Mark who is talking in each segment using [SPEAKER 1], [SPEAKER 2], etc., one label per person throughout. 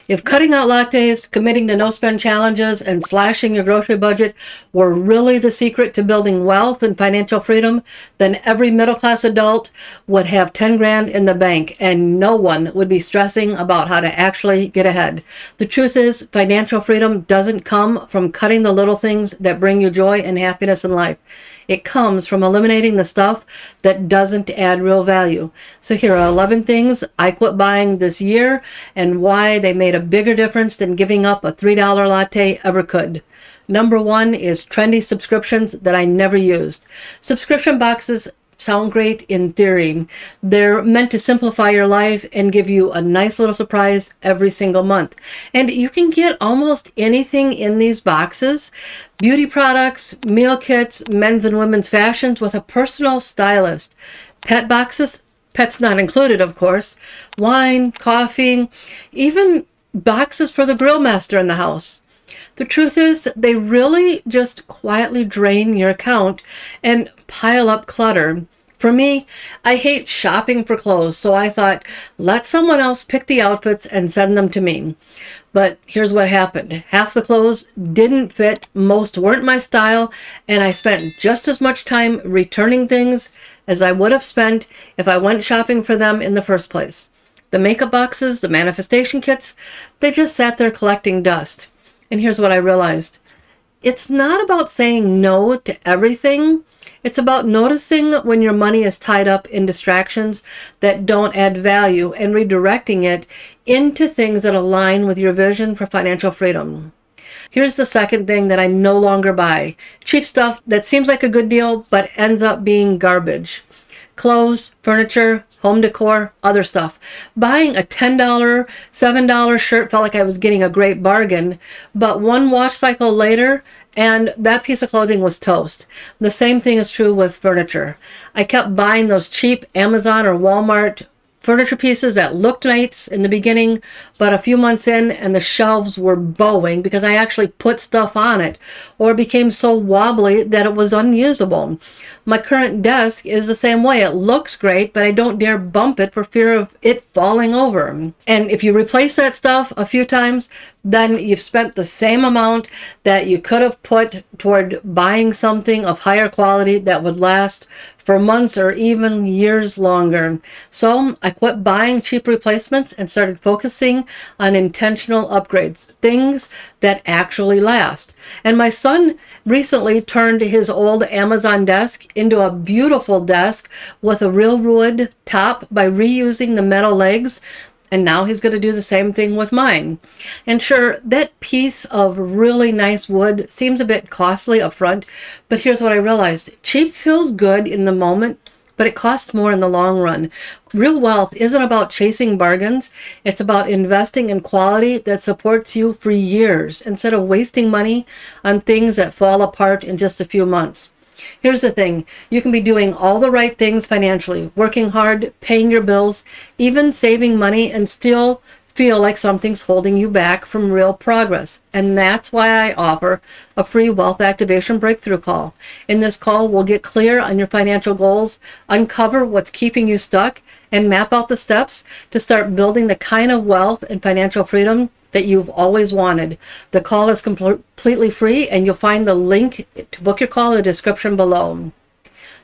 [SPEAKER 1] If cutting out lattes, committing to no-spend challenges, and slashing your grocery budget were really the secret to building wealth and financial freedom, then every middle-class adult would have 10 grand in the bank, and no one would be stressing about how to actually get ahead. The truth is, financial freedom doesn't come from cutting the little things that bring you joy and happiness in life. It comes from eliminating the stuff that doesn't add real value. So here are 11 things I quit buying this year and why they made a bigger difference than giving up a $3 latte ever could. Number one is trendy subscriptions that I never used. Subscription boxes sound great in theory. They're meant to simplify your life and give you a nice little surprise every single month. And you can get almost anything in these boxes: beauty products, meal kits, men's and women's fashions with a personal stylist, pet boxes, pets not included, of course, wine, coffee, even boxes for the grill master in the house. The truth is, they really just quietly drain your account and pile up clutter. For me, I hate shopping for clothes, so I thought, let someone else pick the outfits and send them to me. But here's what happened. Half the clothes didn't fit, most weren't my style, and I spent just as much time returning things as I would have spent if I went shopping for them in the first place. The makeup boxes, the manifestation kits, they just sat there collecting dust. And here's what I realized. It's not about saying no to everything. It's about noticing when your money is tied up in distractions that don't add value and redirecting it into things that align with your vision for financial freedom. Here's the second thing that I no longer buy. Cheap stuff that seems like a good deal but ends up being garbage. Clothes, furniture, home decor, other stuff. Buying a $10, $7 shirt felt like I was getting a great bargain, but one wash cycle later, and that piece of clothing was toast. The same thing is true with furniture. I kept buying those cheap Amazon or Walmart furniture pieces that looked nice in the beginning, but a few months in and the shelves were bowing because I actually put stuff on it, or it became so wobbly that it was unusable. My current desk is the same way. It looks great, but I don't dare bump it for fear of it falling over. And if you replace that stuff a few times, then you've spent the same amount that you could have put toward buying something of higher quality that would last for months or even years longer. So I quit buying cheap replacements and started focusing on intentional upgrades, things that actually last. And my son recently turned his old Amazon desk into a beautiful desk with a real wood top by reusing the metal legs. And now he's going to do the same thing with mine. And sure, that piece of really nice wood seems a bit costly up front, but here's what I realized. Cheap feels good in the moment, but it costs more in the long run. Real wealth isn't about chasing bargains. It's about investing in quality that supports you for years instead of wasting money on things that fall apart in just a few months. Here's the thing. You can be doing all the right things financially, working hard, paying your bills, even saving money, and still feel like something's holding you back from real progress. And that's why I offer a free wealth activation breakthrough call. In this call, we'll get clear on your financial goals, uncover what's keeping you stuck, and map out the steps to start building the kind of wealth and financial freedom that you've always wanted. The call is completely free, and you'll find the link to book your call in the description below.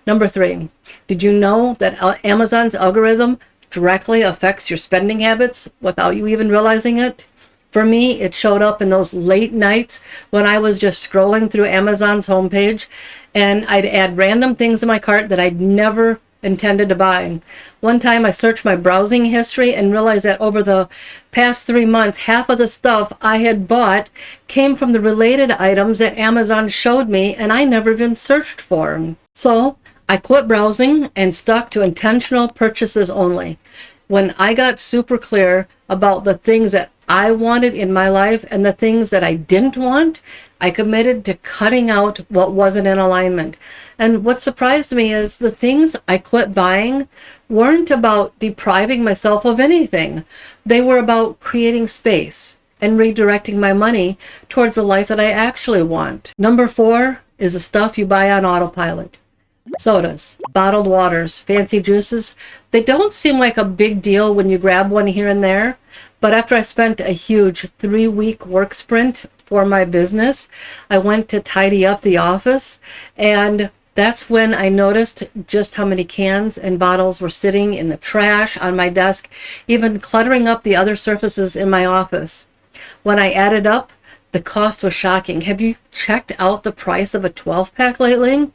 [SPEAKER 1] Number 3, did you know that Amazon's algorithm directly affects your spending habits without you even realizing it? For me, it showed up in those late nights when I was just scrolling through Amazon's homepage, and I'd add random things in my cart that I'd never intended to buy. One time I searched my browsing history and realized that over the past 3 months, half of the stuff I had bought came from the related items that Amazon showed me and I never even searched for. So I quit browsing and stuck to intentional purchases only. When I got super clear about the things that I wanted in my life and the things that I didn't want, I committed to cutting out what wasn't in alignment. And what surprised me is the things I quit buying weren't about depriving myself of anything. They were about creating space and redirecting my money towards the life that I actually want. Number 4 is the stuff you buy on autopilot. Sodas, bottled waters, fancy juices, they don't seem like a big deal when you grab one here and there, But after I spent a huge 3-week work sprint for my business, I went to tidy up the office, and that's when I noticed just how many cans and bottles were sitting in the trash on my desk, even cluttering up the other surfaces in my office. When I added up, the cost was shocking. Have you checked out the price of a 12-pack lately?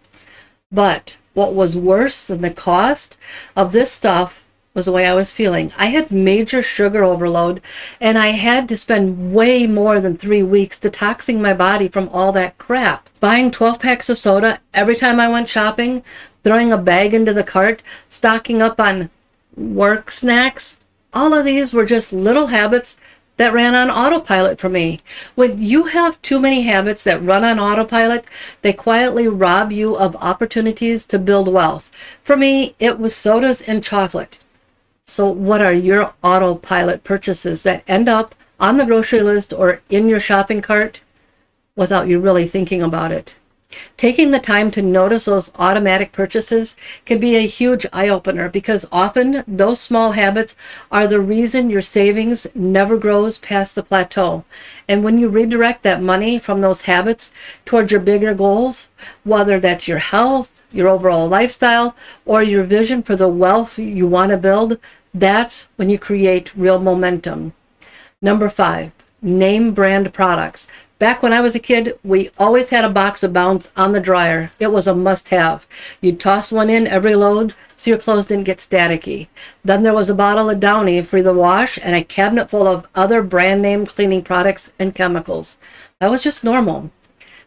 [SPEAKER 1] But what was worse than the cost of this stuff was the way I was feeling. I had major sugar overload, and I had to spend way more than 3 weeks detoxing my body from all that crap. Buying 12 packs of soda every time I went shopping, throwing a bag into the cart, stocking up on work snacks, all of these were just little habits that ran on autopilot for me. When you have too many habits that run on autopilot, they quietly rob you of opportunities to build wealth. For me, it was sodas and chocolate. So what are your autopilot purchases that end up on the grocery list or in your shopping cart without you really thinking about it? Taking the time to notice those automatic purchases can be a huge eye-opener, because often those small habits are the reason your savings never grows past the plateau. And when you redirect that money from those habits towards your bigger goals, whether that's your health, your overall lifestyle, or your vision for the wealth you want to build, that's when you create real momentum. Number 5, name brand products. Back when I was a kid, we always had a box of Bounce on the dryer. It was a must-have. You'd toss one in every load so your clothes didn't get staticky. Then there was a bottle of Downy for the wash and a cabinet full of other brand name cleaning products and chemicals. That was just normal.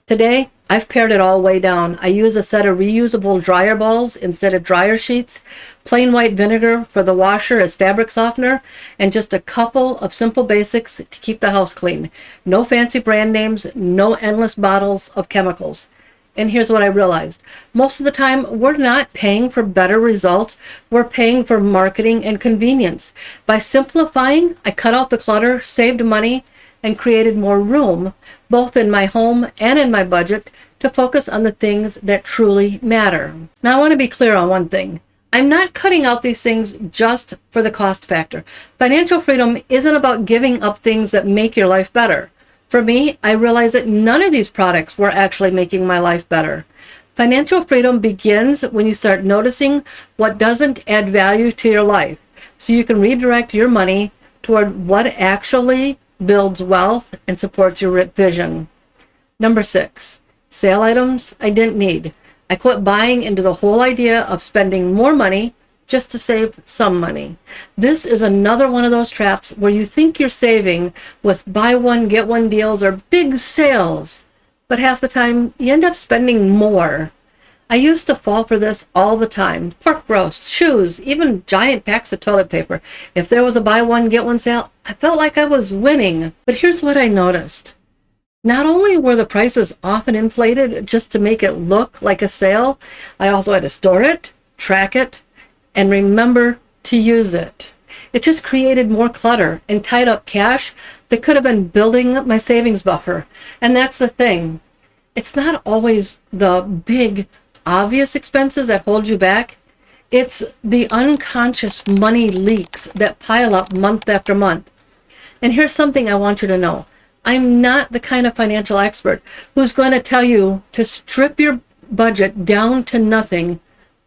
[SPEAKER 1] Today, I've pared it all way down. I use a set of reusable dryer balls instead of dryer sheets, plain white vinegar for the washer as fabric softener, and just a couple of simple basics to keep the house clean. No fancy brand names, no endless bottles of chemicals. And here's what I realized. Most of the time, we're not paying for better results. We're paying for marketing and convenience. By simplifying, I cut out the clutter, saved money, and created more room, both in my home and in my budget, to focus on the things that truly matter. Now, I want to be clear on one thing. I'm not cutting out these things just for the cost factor. Financial freedom isn't about giving up things that make your life better. For me, I realized that none of these products were actually making my life better. Financial freedom begins when you start noticing what doesn't add value to your life, so you can redirect your money toward what actually builds wealth and supports your vision. Number 6, sale items I didn't need. I quit buying into the whole idea of spending more money just to save some money. This is another one of those traps where you think you're saving with buy one, get one deals or big sales, but half the time you end up spending more. I used to fall for this all the time. Pork roast, shoes, even giant packs of toilet paper. If there was a buy one, get one sale, I felt like I was winning. But here's what I noticed. Not only were the prices often inflated just to make it look like a sale, I also had to store it, track it, and remember to use it. It just created more clutter and tied up cash that could have been building up my savings buffer. And that's the thing. It's not always the big obvious expenses that hold you back. It's the unconscious money leaks that pile up month after month. And here's something I want you to know. I'm not the kind of financial expert who's going to tell you to strip your budget down to nothing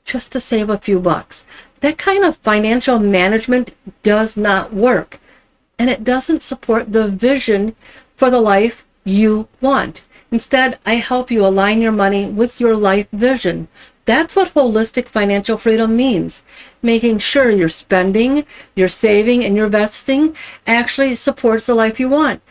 [SPEAKER 1] just to save a few bucks. That kind of financial management does not work, and it doesn't support the vision for the life you want. Instead, I help you align your money with your life vision. That's what holistic financial freedom means. Making sure your spending, your saving, and your investing actually supports the life you want.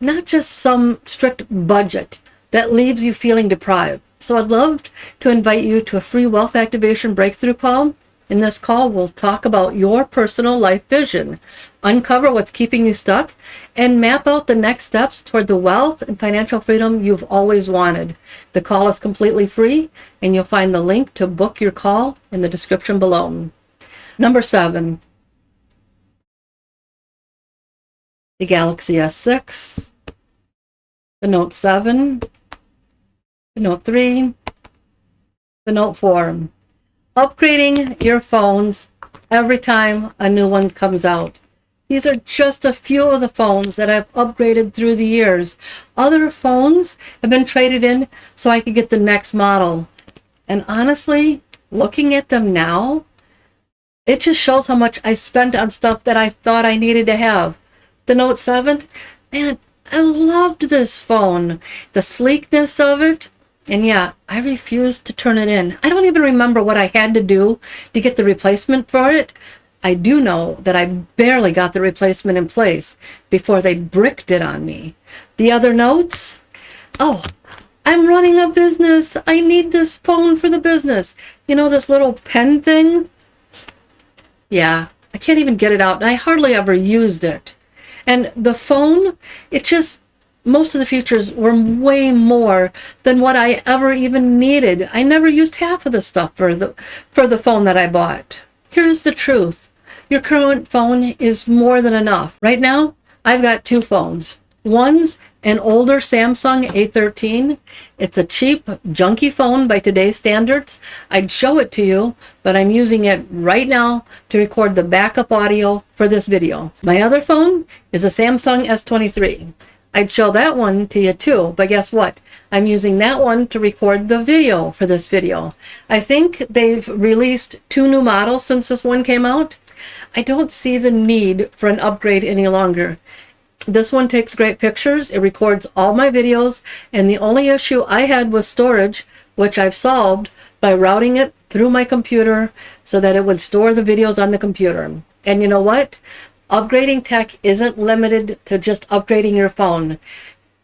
[SPEAKER 1] Not just some strict budget that leaves you feeling deprived. So I'd love to invite you to a free wealth activation breakthrough call. In this call, we'll talk about your personal life vision, uncover what's keeping you stuck, and map out the next steps toward the wealth and financial freedom you've always wanted. The call is completely free, and you'll find the link to book your call in the description below. Number 7, the Galaxy S6, the Note 7, the Note 3, the Note 4. Upgrading your phones every time a new one comes out. These are just a few of the phones that I've upgraded through the years. Other phones have been traded in so I could get the next model. And honestly, looking at them now, it just shows how much I spent on stuff that I thought I needed to have. The Note 7, man, I loved this phone. The sleekness of it. And yeah, I refused to turn it in. I don't even remember what I had to do to get the replacement for it. I do know that I barely got the replacement in place before they bricked it on me. The other notes? Oh, I'm running a business. I need this phone for the business. You know, this little pen thing? Yeah, I can't even get it out. I hardly ever used it. And the phone, it just, most of the features were way more than what I ever even needed. I never used half of the stuff for the phone that I bought. Here's the truth. Your current phone is more than enough. Right now, I've got two phones. One's an older Samsung A13. It's a cheap, junky phone by today's standards. I'd show it to you, but I'm using it right now to record the backup audio for this video. My other phone is a Samsung S23. I'd show that one to you too, but guess what? I'm using that one to record the video for this video. I think they've released 2 new models since this one came out. I don't see the need for an upgrade any longer. This one takes great pictures, it records all my videos, and the only issue I had was storage, which I've solved by routing it through my computer so that it would store the videos on the computer. And you know what? Upgrading tech isn't limited to just upgrading your phone.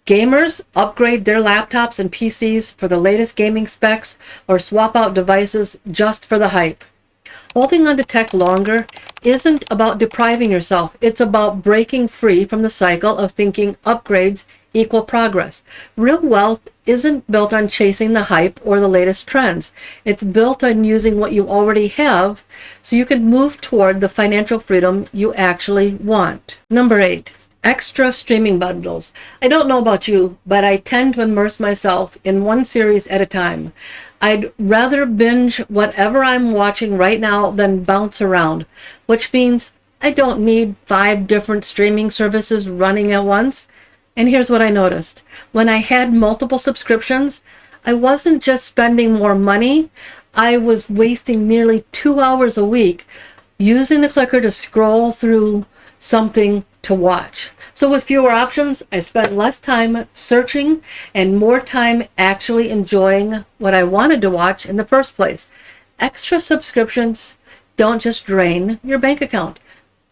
[SPEAKER 1] Gamers upgrade their laptops and PCs for the latest gaming specs or swap out devices just for the hype. Holding on to tech longer isn't about depriving yourself. It's about breaking free from the cycle of thinking upgrades equal progress. Real wealth isn't built on chasing the hype or the latest trends. It's built on using what you already have so you can move toward the financial freedom you actually want. Number 8. Extra streaming bundles. I don't know about you, but I tend to immerse myself in one series at a time. I'd rather binge whatever I'm watching right now than bounce around, which means I don't need 5 different streaming services running at once. And here's what I noticed. When I had multiple subscriptions, I wasn't just spending more money, I was wasting nearly 2 hours a week using the clicker to scroll through something to watch. So with fewer options, I spent less time searching and more time actually enjoying what I wanted to watch in the first place. Extra subscriptions don't just drain your bank account.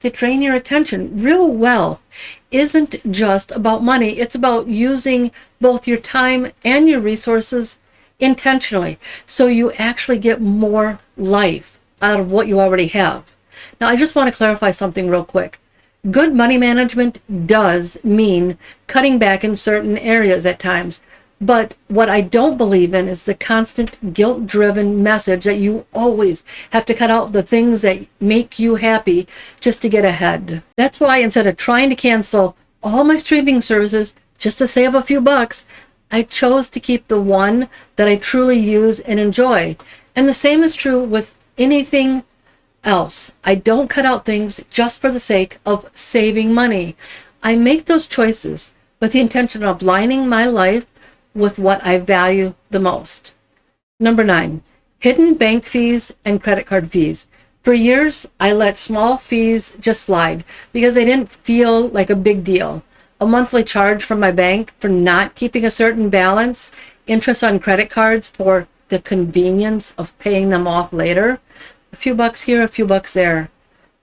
[SPEAKER 1] They drain your attention. Real wealth isn't just about money. It's about using both your time and your resources intentionally so you actually get more life out of what you already have. Now, I just want to clarify something real quick. Good money management does mean cutting back in certain areas at times. But what I don't believe in is the constant guilt-driven message that you always have to cut out the things that make you happy just to get ahead. That's why instead of trying to cancel all my streaming services just to save a few bucks, I chose to keep the one that I truly use and enjoy. And the same is true with anything else. I don't cut out things just for the sake of saving money. I make those choices with the intention of lining my life with what I value the most. Number 9, hidden bank fees and credit card fees. For years, I let small fees just slide because they didn't feel like a big deal. A monthly charge from my bank for not keeping a certain balance, interest on credit cards for the convenience of paying them off later, a few bucks here, a few bucks there.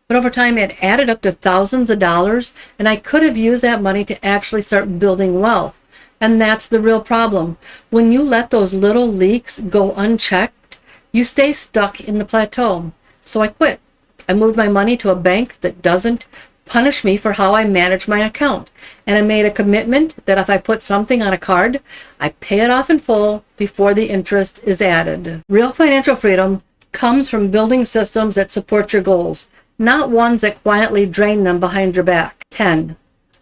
[SPEAKER 1] But over time, it added up to thousands of dollars, and I could have used that money to actually start building wealth. And that's the real problem. When you let those little leaks go unchecked, you stay stuck in the plateau. So I quit. I moved my money to a bank that doesn't punish me for how I manage my account. And I made a commitment that if I put something on a card, I pay it off in full before the interest is added. Real financial freedom comes from building systems that support your goals, not ones that quietly drain them behind your back. 10.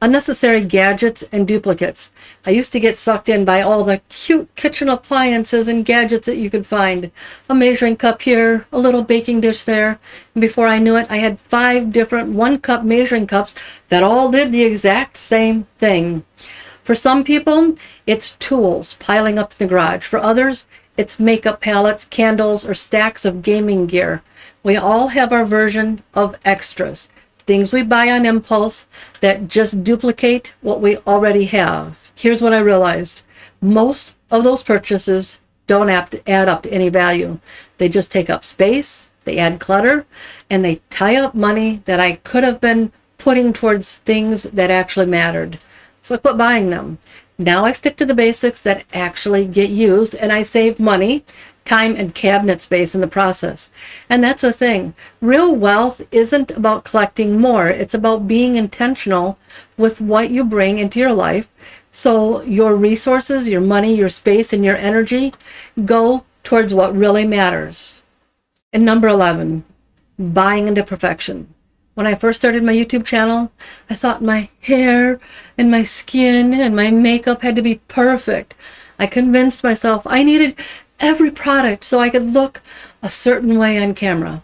[SPEAKER 1] Unnecessary gadgets and duplicates. I used to get sucked in by all the cute kitchen appliances and gadgets that you could find. A measuring cup here, a little baking dish there. And before I knew it, I had 5 different 1-cup measuring cups that all did the exact same thing. For some people, it's tools piling up in the garage. For others, it's makeup palettes, candles, or stacks of gaming gear. We all have our version of extras. Things we buy on impulse that just duplicate what we already have. Here's what I realized. Most of those purchases don't add up to any value. They just take up space, they add clutter, and they tie up money that I could have been putting towards things that actually mattered. So I quit buying them. Now I stick to the basics that actually get used, and I save money, time, and cabinet space in the process. And that's the thing. Real wealth isn't about collecting more. It's about being intentional with what you bring into your life. So your resources, your money, your space, and your energy go towards what really matters. And number 11, buying into perfection. When I first started my YouTube channel, I thought my hair and my skin and my makeup had to be perfect. I convinced myself I needed every product so I could look a certain way on camera.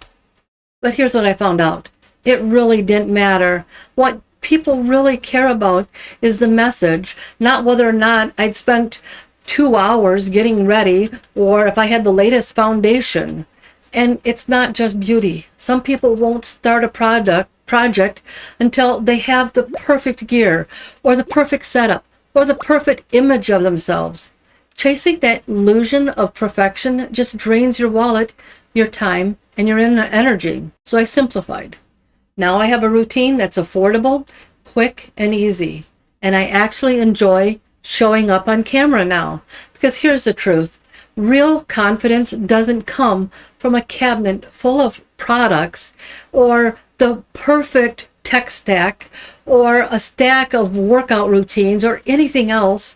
[SPEAKER 1] But here's what I found out. It really didn't matter. What people really care about is the message, not whether or not I'd spent 2 hours getting ready or if I had the latest foundation. And it's not just beauty. Some people won't start a project until they have the perfect gear or the perfect setup or the perfect image of themselves. Chasing that illusion of perfection just drains your wallet, your time, and your energy. So I simplified. Now I have a routine that's affordable, quick, and easy. And I actually enjoy showing up on camera now. Because here's the truth. Real confidence doesn't come from a cabinet full of products or the perfect tech stack or a stack of workout routines or anything else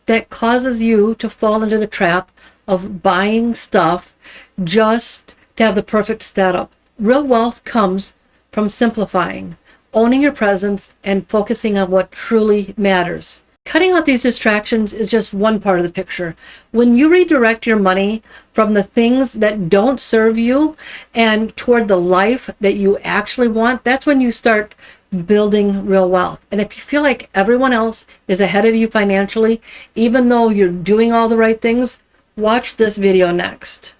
[SPEAKER 1] that causes you to fall into the trap of buying stuff just to have the perfect setup. Real wealth comes from simplifying, owning your presence, and focusing on what truly matters. Cutting out these distractions is just one part of the picture. When you redirect your money from the things that don't serve you and toward the life that you actually want, that's when you start building real wealth. And if you feel like everyone else is ahead of you financially, even though you're doing all the right things, watch this video next.